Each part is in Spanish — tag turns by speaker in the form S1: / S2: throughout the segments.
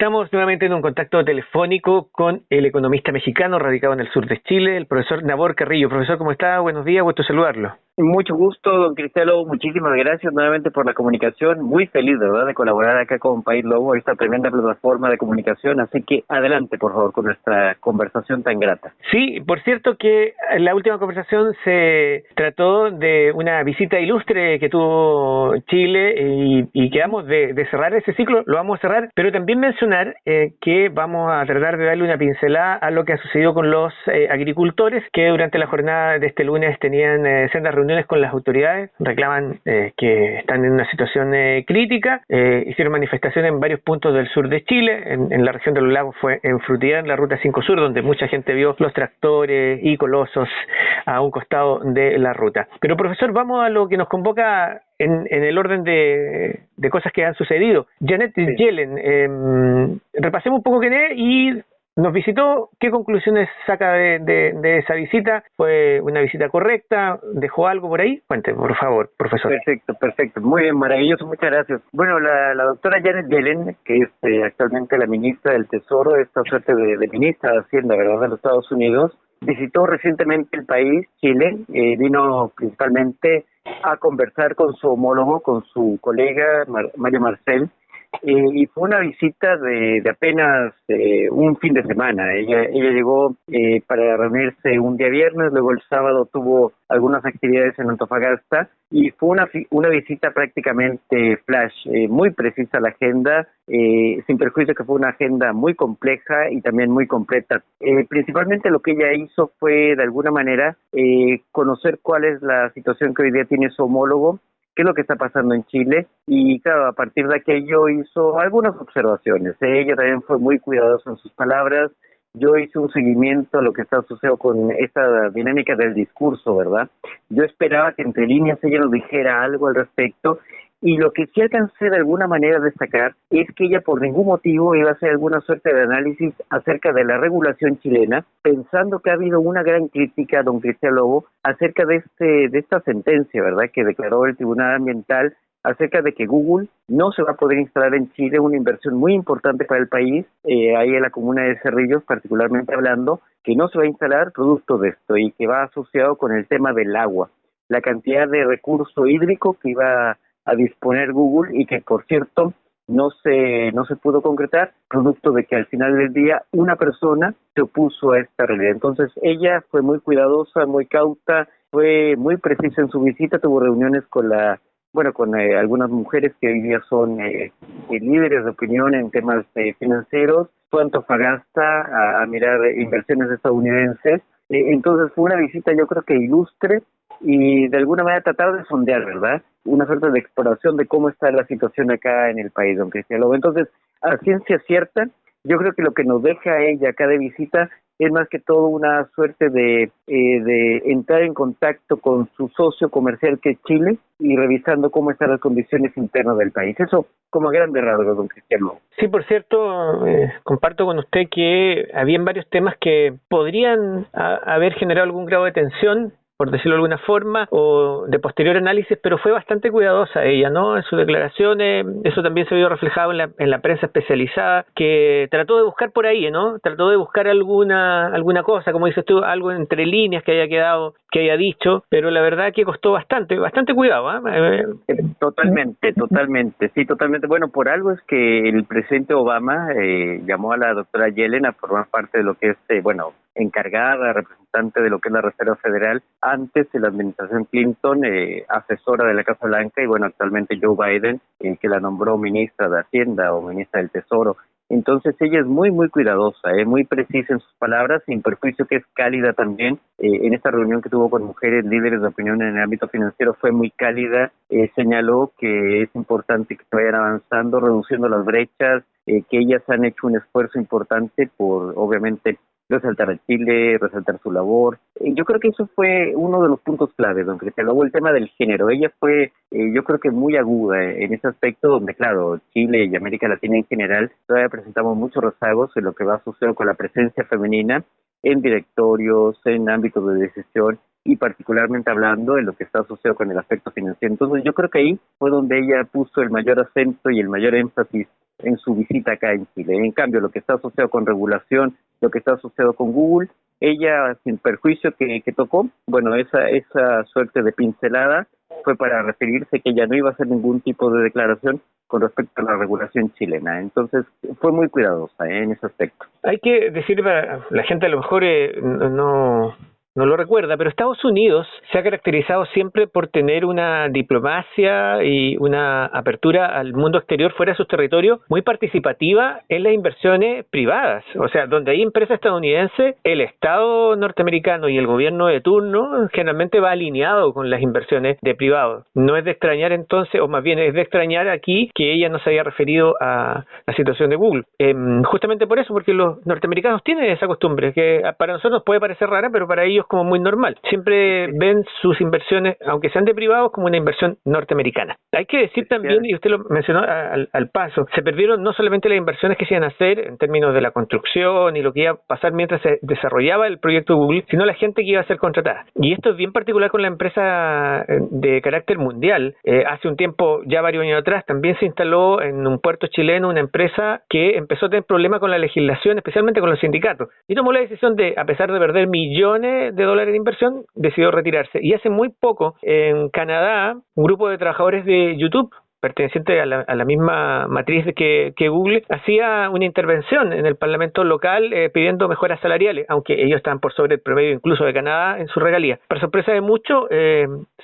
S1: Estamos nuevamente en un contacto telefónico con el economista mexicano radicado en el sur de Chile, el profesor Nabor Carrillo. Profesor, ¿cómo está? Buenos días, gusto saludarlo.
S2: Mucho gusto, don Cristelo. Muchísimas gracias nuevamente por la comunicación. Muy feliz, de verdad, de colaborar acá con País Lobo, esta tremenda plataforma de comunicación. Así que adelante, por favor, con nuestra conversación tan grata.
S1: Sí, por cierto que en la última conversación se trató de una visita ilustre que tuvo Chile y quedamos de cerrar ese ciclo, lo vamos a cerrar, pero también mencionar que vamos a tratar de darle una pincelada a lo que ha sucedido con los agricultores que durante la jornada de este lunes tenían sendas reuniones con las autoridades, reclaman que están en una situación crítica, hicieron manifestaciones en varios puntos del sur de Chile, en la región de los lagos fue en Frutillar, en la ruta 5 Sur, donde mucha gente vio los tractores y colosos a un costado de la ruta. Pero profesor, vamos a lo que nos convoca en el orden de cosas que han sucedido. Janet Yellen, repasemos un poco quién es y nos visitó. ¿Qué conclusiones saca de esa visita? ¿Fue una visita correcta? ¿Dejó algo por ahí? Cuente, por favor, profesor.
S2: Perfecto. Muy bien, maravilloso, muchas gracias. Bueno, la doctora Janet Yellen, que es actualmente la ministra del Tesoro, esta suerte de ministra de Hacienda, ¿verdad?, de los Estados Unidos, visitó recientemente el país, Chile, vino principalmente a conversar con su homólogo, con su colega Mario Marcel, y fue una visita de apenas un fin de semana. Ella llegó para reunirse un día viernes, luego el sábado tuvo algunas actividades en Antofagasta y fue una visita prácticamente flash, muy precisa la agenda, sin perjuicio que fue una agenda muy compleja y también muy completa. Principalmente lo que ella hizo fue de alguna manera conocer cuál es la situación que hoy día tiene su homólogo, qué es lo que está pasando en Chile, y claro, a partir de aquello hizo algunas observaciones. Ella también fue muy cuidadosa en sus palabras. Yo hice un seguimiento a lo que está sucediendo con esta dinámica del discurso, ¿verdad? Yo esperaba que entre líneas ella nos dijera algo al respecto, y lo que sí alcancé de alguna manera a destacar es que ella por ningún motivo iba a hacer alguna suerte de análisis acerca de la regulación chilena, pensando que ha habido una gran crítica, don Cristian Lobo, acerca de esta sentencia, ¿verdad?, que declaró el Tribunal Ambiental acerca de que Google no se va a poder instalar en Chile, una inversión muy importante para el país, ahí en la comuna de Cerrillos particularmente hablando, que no se va a instalar producto de esto y que va asociado con el tema del agua, la cantidad de recurso hídrico que iba a disponer Google y que, por cierto, no se pudo concretar, producto de que al final del día una persona se opuso a esta realidad. Entonces ella fue muy cuidadosa, muy cauta, fue muy precisa en su visita, tuvo reuniones con algunas mujeres que hoy día son líderes de opinión en temas financieros, fue a Antofagasta a mirar inversiones estadounidenses. Entonces fue una visita, yo creo que ilustre, y de alguna manera tratar de sondear, ¿verdad?, una suerte de exploración de cómo está la situación acá en el país, don Cristian Lobo. Entonces, a ciencia cierta, yo creo que lo que nos deja a ella acá de visita es más que todo una suerte de entrar en contacto con su socio comercial, que es Chile, y revisando cómo están las condiciones internas del país. Eso como a grandes rasgos, don Cristian Lobo.
S1: Sí, por cierto, comparto con usted que habían varios temas que podrían haber generado algún grado de tensión, por decirlo de alguna forma, o de posterior análisis, pero fue bastante cuidadosa ella, ¿no?, en sus declaraciones. Eso también se vio reflejado en la prensa especializada, que trató de buscar por ahí, ¿no?, trató de buscar alguna cosa, como dices tú, algo entre líneas que haya quedado, que haya dicho, pero la verdad que costó bastante cuidado, ¿eh?
S2: Totalmente, sí, totalmente. Bueno, por algo es que el presidente Obama llamó a la doctora Yellen a formar parte de lo que es, encargada, representante de lo que es la Reserva Federal, antes de la administración Clinton, asesora de la Casa Blanca, y actualmente Joe Biden, que la nombró ministra de Hacienda o ministra del Tesoro. Entonces ella es muy cuidadosa, muy precisa en sus palabras, sin perjuicio que es cálida también. En esta reunión que tuvo con mujeres líderes de opinión en el ámbito financiero fue muy cálida, señaló que es importante que se vayan avanzando, reduciendo las brechas, que ellas han hecho un esfuerzo importante por, obviamente, resaltar a Chile, resaltar su labor. Yo creo que eso fue uno de los puntos claves, don Cristian. Luego el tema del género. Ella fue, yo creo que muy aguda en ese aspecto, donde, claro, Chile y América Latina en general todavía presentamos muchos rezagos en lo que va a suceder con la presencia femenina en directorios, en ámbitos de decisión, y particularmente hablando en lo que está asociado con el aspecto financiero. Entonces yo creo que ahí fue donde ella puso el mayor acento y el mayor énfasis en su visita acá en Chile. En cambio, lo que está asociado con regulación, lo que está asociado con Google, ella, sin perjuicio que tocó, bueno, esa suerte de pincelada fue para referirse que ella no iba a hacer ningún tipo de declaración con respecto a la regulación chilena. Entonces, fue muy cuidadosa en ese aspecto.
S1: Hay que decir, para la gente a lo mejor no lo recuerda, pero Estados Unidos se ha caracterizado siempre por tener una diplomacia y una apertura al mundo exterior fuera de sus territorios muy participativa en las inversiones privadas. O sea, donde hay empresas estadounidenses, el Estado norteamericano y el gobierno de turno generalmente va alineado con las inversiones de privados. No es de extrañar entonces, o más bien es de extrañar aquí que ella no se haya referido a la situación de Google. Justamente por eso, porque los norteamericanos tienen esa costumbre, que para nosotros puede parecer rara, pero para ellos como muy normal. Siempre ven sus inversiones, aunque sean de privados, como una inversión norteamericana. Hay que decir también, y usted lo mencionó al paso, se perdieron no solamente las inversiones que se iban a hacer en términos de la construcción y lo que iba a pasar mientras se desarrollaba el proyecto de Google, sino la gente que iba a ser contratada. Y esto es bien particular con la empresa de carácter mundial. Hace un tiempo, ya varios años atrás, también se instaló en un puerto chileno una empresa que empezó a tener problemas con la legislación, especialmente con los sindicatos. Y tomó la decisión de, a pesar de perder millones de dólares de inversión, decidió retirarse. Y hace muy poco, en Canadá, un grupo de trabajadores de YouTube, perteneciente a la misma matriz que Google, hacía una intervención en el Parlamento local pidiendo mejoras salariales, aunque ellos están por sobre el promedio incluso de Canadá en su regalía. Para sorpresa de muchos,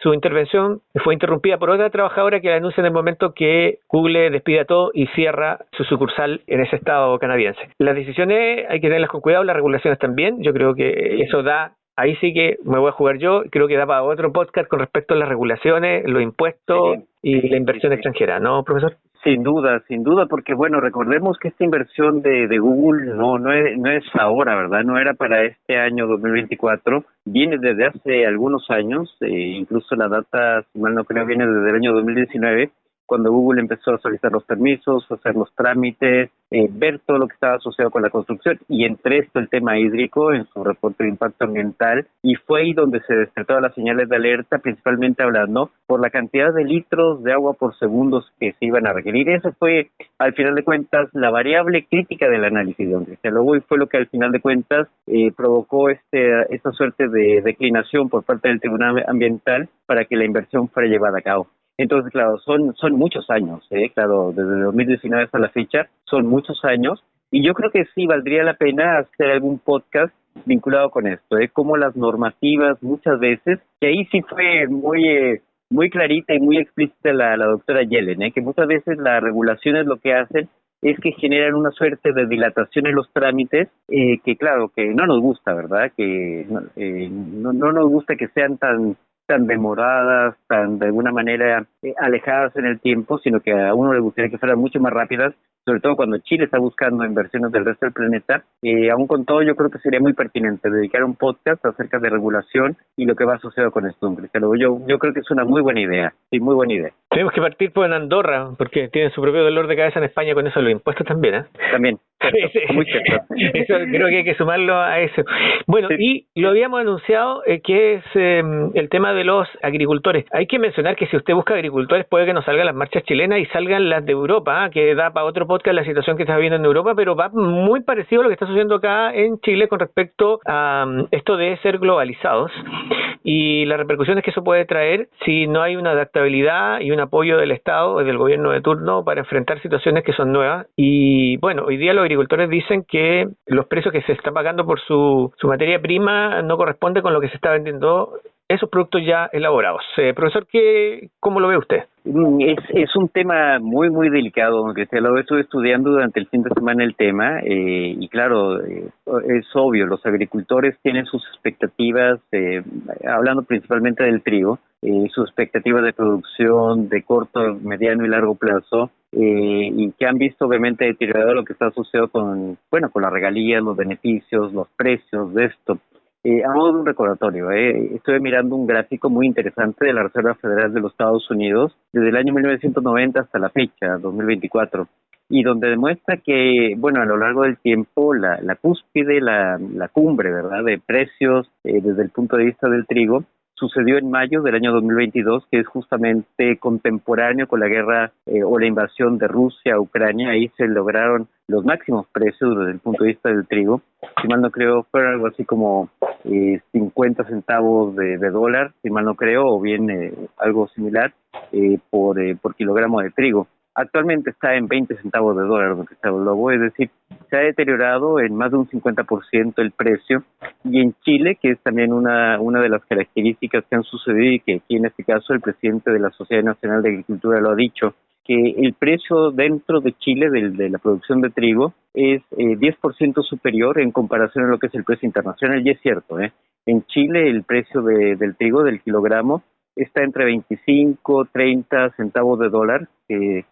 S1: su intervención fue interrumpida por otra trabajadora que anuncia en el momento que Google despide a todo y cierra su sucursal en ese estado canadiense. Las decisiones hay que tenerlas con cuidado, las regulaciones también. Yo creo que eso da. Ahí sí que me voy a jugar yo, creo que da para otro podcast con respecto a las regulaciones, los impuestos y la inversión extranjera, ¿no, profesor?
S2: Sin duda, porque bueno, recordemos que esta inversión de Google no es ahora, ¿verdad? No era para este año 2024, viene desde hace algunos años, incluso la data, si mal no creo, viene desde el año 2019, cuando Google empezó a solicitar los permisos, hacer los trámites, ver todo lo que estaba asociado con la construcción, y entre esto el tema hídrico en su reporte de impacto ambiental, y fue ahí donde se despertaron las señales de alerta, principalmente hablando por la cantidad de litros de agua por segundos que se iban a requerir. Eso fue, al final de cuentas, la variable crítica del análisis de Cristian Lobo, y fue lo que al final de cuentas provocó esta suerte de declinación por parte del Tribunal Ambiental para que la inversión fuera llevada a cabo. Entonces, claro, son muchos años, claro, desde 2019 hasta la fecha, son muchos años, y yo creo que sí valdría la pena hacer algún podcast vinculado con esto, como las normativas muchas veces, que ahí sí fue muy clarita y muy explícita la doctora Yellen, que muchas veces las regulaciones lo que hacen es que generan una suerte de dilatación en los trámites, que claro, que no nos gusta, ¿verdad? Que no nos gusta que sean tan demoradas, tan de alguna manera alejadas en el tiempo, sino que a uno le gustaría que fueran mucho más rápidas, sobre todo cuando Chile está buscando inversiones del resto del planeta. Aún con todo, yo creo que sería muy pertinente dedicar un podcast acerca de regulación y lo que va asociado con esto. Yo creo que es una muy buena idea, sí, muy buena idea.
S1: Tenemos que partir por Andorra, porque tienen su propio dolor de cabeza en España con eso de los impuestos también, ¿eh?
S2: También.
S1: Sí. Muy cierto. Eso creo que hay que sumarlo a eso. Bueno, sí. Y lo habíamos anunciado que es el tema de los agricultores. Hay que mencionar que si usted busca agricultores puede que no salgan las marchas chilenas y salgan las de Europa, que da para otro podcast la situación que está viendo en Europa, pero va muy parecido a lo que está sucediendo acá en Chile con respecto a esto de ser globalizados y las repercusiones que eso puede traer si no hay una adaptabilidad y un apoyo del Estado o del gobierno de turno para enfrentar situaciones que son nuevas. Y bueno, hoy día los agricultores dicen que los precios que se están pagando por su materia prima no corresponden con lo que se está vendiendo esos productos ya elaborados. Profesor, ¿cómo lo ve usted?
S2: Es un tema muy delicado, que lo estuve estudiando durante el fin de semana el tema, y claro, es obvio, los agricultores tienen sus expectativas, hablando principalmente del trigo, sus expectativas de producción de corto, mediano y largo plazo, y que han visto obviamente deteriorado lo que está asociado con las regalías, los beneficios, los precios de esto. A modo de un recordatorio, estuve mirando un gráfico muy interesante de la Reserva Federal de los Estados Unidos desde el año 1990 hasta la fecha, 2024, y donde demuestra que, a lo largo del tiempo, la cúspide, la cumbre, ¿verdad?, de precios desde el punto de vista del trigo, sucedió en mayo del año 2022, que es justamente contemporáneo con la guerra o la invasión de Rusia a Ucrania. Ahí se lograron los máximos precios desde el punto de vista del trigo. Si mal no creo, fueron algo así como 50 centavos de dólar, si mal no creo, o bien algo similar por kilogramo de trigo. Actualmente está en 20 centavos de dólar, don Cristóbal Lobo, es decir, se ha deteriorado en más de un 50% el precio. Y en Chile, que es también una de las características que han sucedido y que aquí en este caso el presidente de la Sociedad Nacional de Agricultura lo ha dicho, que el precio dentro de Chile de la producción de trigo es 10% superior en comparación a lo que es el precio internacional, y es cierto, en Chile el precio del trigo, del kilogramo, está entre 25, 30 centavos de dólar, que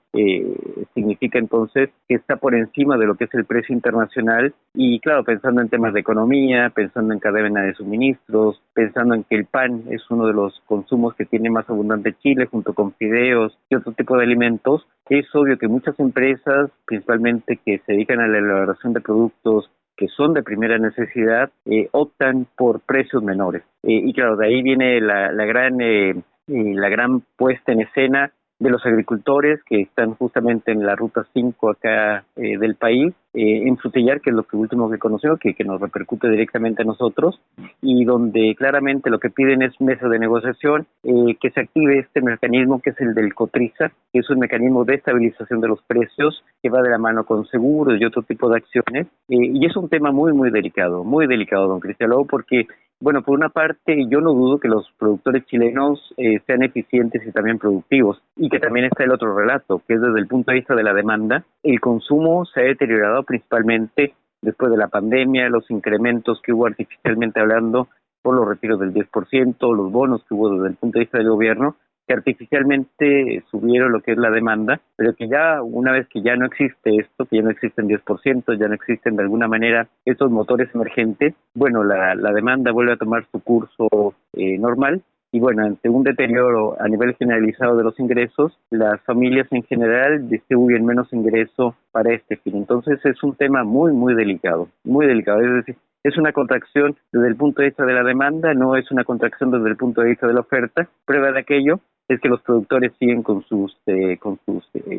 S2: significa entonces que está por encima de lo que es el precio internacional. Y claro, pensando en temas de economía, pensando en cadena de suministros, pensando en que el pan es uno de los consumos que tiene más abundante Chile, junto con fideos y otro tipo de alimentos, es obvio que muchas empresas, principalmente que se dedican a la elaboración de productos que son de primera necesidad, optan por precios menores. Y claro, de ahí viene la gran puesta en escena de los agricultores que están justamente en la ruta 5 acá del país, en Frutillar, que es lo último que conocemos, que nos repercute directamente a nosotros, y donde claramente lo que piden es mesa de negociación, que se active este mecanismo que es el del Cotriza, que es un mecanismo de estabilización de los precios, que va de la mano con seguros y otro tipo de acciones, y es un tema muy delicado, don Cristian Lobo, porque bueno, por una parte, yo no dudo que los productores chilenos sean eficientes y también productivos, y que también está el otro relato, que es desde el punto de vista de la demanda. El consumo se ha deteriorado principalmente después de la pandemia, los incrementos que hubo artificialmente hablando por los retiros del 10%, los bonos que hubo desde el punto de vista del gobierno, que artificialmente subieron lo que es la demanda, pero que ya una vez que ya no existe esto, que ya no existen 10%, ya no existen de alguna manera estos motores emergentes, bueno, la demanda vuelve a tomar su curso normal. Y bueno, ante un deterioro a nivel generalizado de los ingresos, las familias en general distribuyen menos ingreso para este fin. Entonces es un tema muy delicado, es decir, es una contracción desde el punto de vista de la demanda, no es una contracción desde el punto de vista de la oferta. Prueba de aquello es que los productores siguen con sus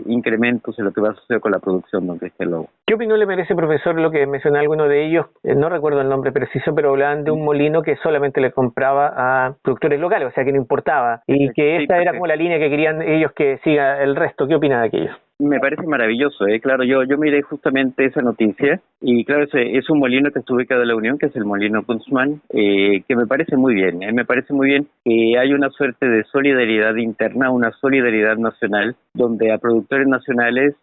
S2: incrementos en lo que va a suceder con la producción, don Cristian Lobo.
S1: ¿Qué opinión le merece, profesor, lo que mencionó alguno de ellos? No recuerdo el nombre preciso, pero hablaban de un molino que solamente le compraba a productores locales, o sea, que no importaba, y que esta era como la línea que querían ellos que siga el resto. ¿Qué opina de aquello?
S2: Me parece maravilloso, claro, yo miré justamente esa noticia, y claro, es un molino que está ubicado en la Unión, que es el molino Kunzmann, que me parece muy bien, me parece muy bien que hay una suerte de solidaridad interna, una solidaridad nacional, donde a productores nacionales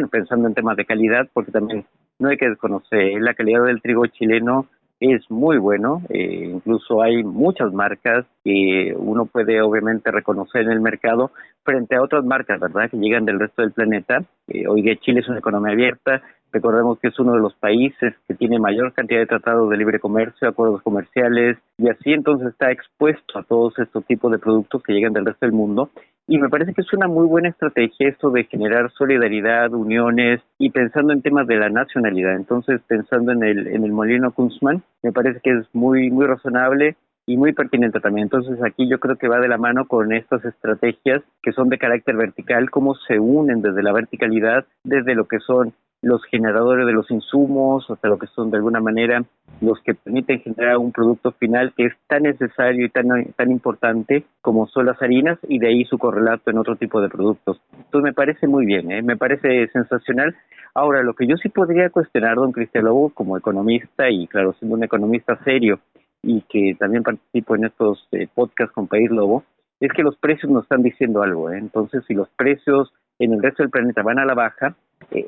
S2: pensando en temas de calidad, porque también no hay que desconocer, la calidad del trigo chileno es muy bueno, incluso hay muchas marcas que uno puede obviamente reconocer en el mercado frente a otras marcas, ¿verdad?, que llegan del resto del planeta. Hoy día Chile es una economía abierta, recordemos que es uno de los países que tiene mayor cantidad de tratados de libre comercio, acuerdos comerciales, y así entonces está expuesto a todos estos tipos de productos que llegan del resto del mundo. Y me parece que es una muy buena estrategia esto de generar solidaridad, uniones, y pensando en temas de la nacionalidad. Entonces, pensando en el molino Kunzmann, me parece que es muy razonable y muy pertinente también. Entonces, aquí yo creo que va de la mano con estas estrategias que son de carácter vertical, cómo se unen desde la verticalidad, desde lo que son los generadores de los insumos, hasta lo que son de alguna manera los que permiten generar un producto final que es tan necesario y tan importante como son las harinas, y de ahí su correlato en otro tipo de productos. Entonces me parece muy bien, me parece sensacional. Ahora, lo que yo sí podría cuestionar, don Cristian Lobo, como economista, y claro, siendo un economista serio y que también participo en estos podcasts con País Lobo, es que los precios nos están diciendo algo. Entonces, si los precios en el resto del planeta van a la baja,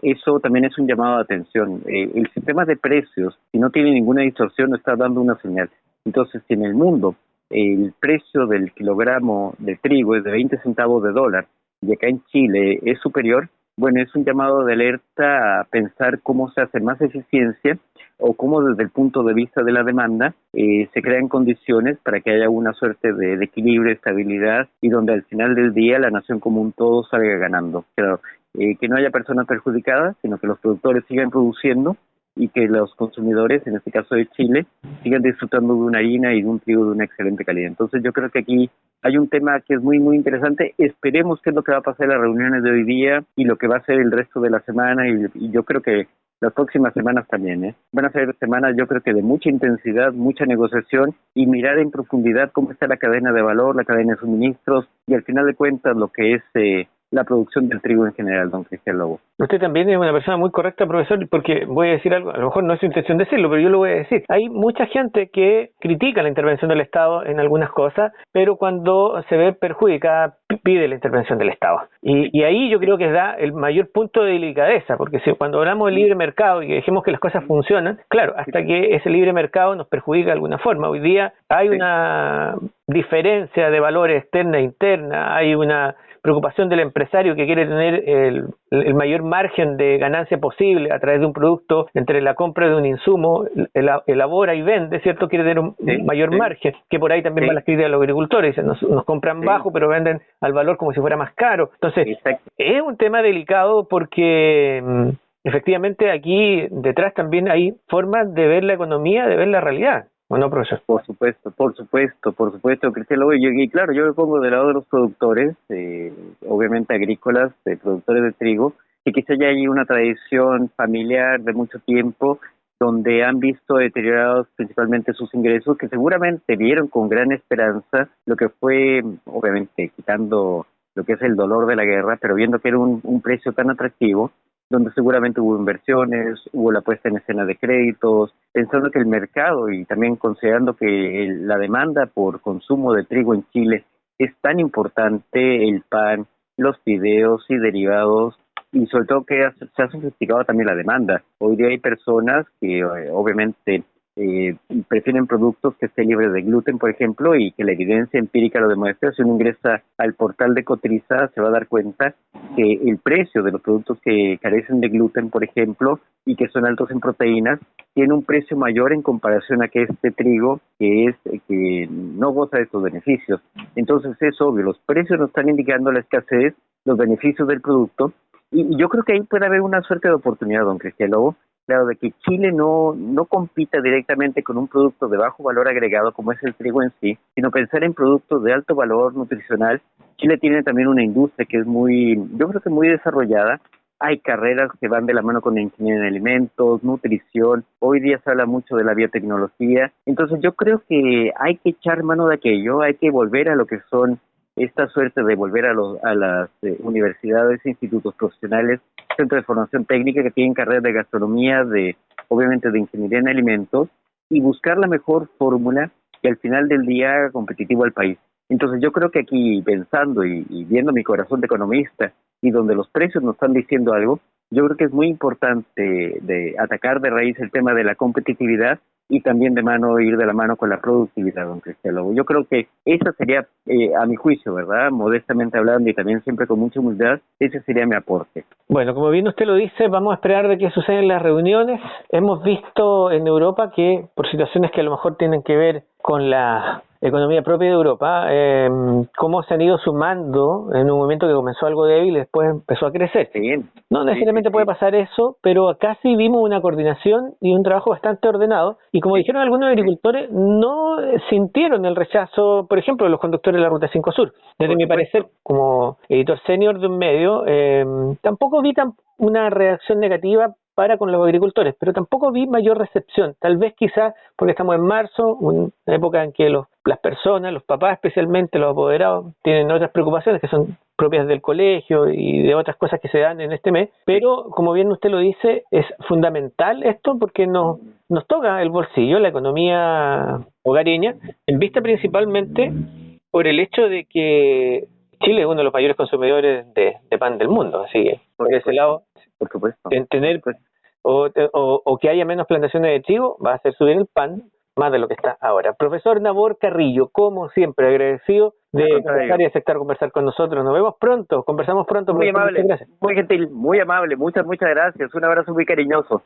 S2: eso también es un llamado de atención. El sistema de precios, si no tiene ninguna distorsión, no está dando una señal. Entonces, si en el mundo el precio del kilogramo de trigo es de 20 centavos de dólar y acá en Chile es superior, bueno, es un llamado de alerta a pensar cómo se hace más eficiencia, o cómo desde el punto de vista de la demanda se crean condiciones para que haya una suerte de equilibrio, estabilidad, y donde al final del día la nación como un todo salga ganando. Claro, que no haya personas perjudicadas, sino que los productores sigan produciendo, y que los consumidores, en este caso de Chile, sigan disfrutando de una harina y de un trigo de una excelente calidad. Entonces yo creo que aquí hay un tema que es muy, muy interesante. Esperemos qué es lo que va a pasar en las reuniones de hoy día y lo que va a ser el resto de la semana y yo creo que las próximas semanas también, ¿eh? Van a ser semanas yo creo que de mucha intensidad, mucha negociación y mirar en profundidad cómo está la cadena de valor, la cadena de suministros y al final de cuentas lo que es la producción del trigo en general, don Cristian Lobo.
S1: Usted también es una persona muy correcta, profesor, porque voy a decir algo, a lo mejor no es su intención decirlo, pero yo lo voy a decir. Hay mucha gente que critica la intervención del Estado en algunas cosas, pero cuando se ve perjudicada pide la intervención del Estado. Y ahí yo creo que da el mayor punto de delicadeza, porque si cuando hablamos de libre mercado y que dejemos que las cosas funcionan, claro, hasta que ese libre mercado nos perjudica de alguna forma. Hoy día hay una diferencia de valores externa e interna, hay una preocupación del empresario que quiere tener el mayor margen de ganancia posible a través de un producto, entre la compra de un insumo, elabora y vende, ¿cierto? Quiere tener un mayor margen, que por ahí también van las críticas de los agricultores, dicen, nos compran bajo, pero venden al valor como si fuera más caro. Entonces, es un tema delicado porque efectivamente aquí detrás también hay formas de ver la economía, de ver la realidad. ¿O no, profesor?
S2: Por supuesto, Cristian Lobo. Y claro, yo me pongo del lado de los productores, obviamente agrícolas, productores de trigo, que quizá ya hay una tradición familiar de mucho tiempo, donde han visto deteriorados principalmente sus ingresos, que seguramente vieron con gran esperanza lo que fue, obviamente, quitando lo que es el dolor de la guerra, pero viendo que era un precio tan atractivo, donde seguramente hubo inversiones, hubo la puesta en escena de créditos, pensando que el mercado y también considerando que la demanda por consumo de trigo en Chile es tan importante, el pan, los fideos y derivados, y sobre todo que se ha sofisticado también la demanda. Hoy día hay personas que obviamente prefieren productos que estén libres de gluten, por ejemplo, y que la evidencia empírica lo demuestra. Si uno ingresa al portal de Cotriza, se va a dar cuenta que el precio de los productos que carecen de gluten, por ejemplo, y que son altos en proteínas, tiene un precio mayor en comparación a que este trigo que no goza de estos beneficios. Entonces es obvio, los precios nos están indicando la escasez, los beneficios del producto, y yo creo que ahí puede haber una suerte de oportunidad, don Cristian Lobo, claro, de que Chile no compita directamente con un producto de bajo valor agregado como es el trigo en sí, sino pensar en productos de alto valor nutricional. Chile tiene también una industria que es yo creo que muy desarrollada. Hay carreras que van de la mano con la ingeniería en alimentos, nutrición. Hoy día se habla mucho de la biotecnología. Entonces yo creo que hay que echar mano de aquello, hay que volver a lo que son esta suerte de volver a las universidades, institutos profesionales, centros de formación técnica que tienen carreras de gastronomía, obviamente de ingeniería en alimentos, y buscar la mejor fórmula que al final del día haga competitivo al país. Entonces yo creo que aquí, pensando y viendo mi corazón de economista, y donde los precios nos están diciendo algo, yo creo que es muy importante de atacar de raíz el tema de la competitividad y también ir de la mano con la productividad, don Cristian Lobo. Yo creo que esa sería, a mi juicio, ¿verdad? Modestamente hablando y también siempre con mucha humildad, ese sería mi aporte.
S1: Bueno, como bien usted lo dice, vamos a esperar de qué suceden las reuniones. Hemos visto en Europa que, por situaciones que a lo mejor tienen que ver con la economía propia de Europa, cómo se han ido sumando en un momento que comenzó algo débil y después empezó a crecer.
S2: Bien.
S1: No necesariamente puede pasar eso, pero acá sí vimos una coordinación y un trabajo bastante ordenado, y como dijeron algunos agricultores, no sintieron el rechazo, por ejemplo, de los conductores de la Ruta 5 Sur. Desde mi parecer, como editor senior de un medio, tampoco vi una reacción negativa para con los agricultores, pero tampoco vi mayor recepción. Tal vez quizás porque estamos en marzo, una época en que las personas, los papás especialmente, los apoderados, tienen otras preocupaciones que son propias del colegio y de otras cosas que se dan en este mes, pero como bien usted lo dice, es fundamental esto porque nos toca el bolsillo, la economía hogareña, en vista principalmente por el hecho de que Chile es uno de los mayores consumidores de pan del mundo, así que por ese lado,
S2: por supuesto,
S1: tener o que haya menos plantaciones de trigo va a hacer subir el pan más de lo que está ahora. Profesor Nabor Carrillo, como siempre, agradecido de conversar y aceptar conversar con nosotros. Nos vemos pronto, conversamos pronto.
S2: Muy amable, muy gentil, muy amable, muchas gracias. Un abrazo muy cariñoso.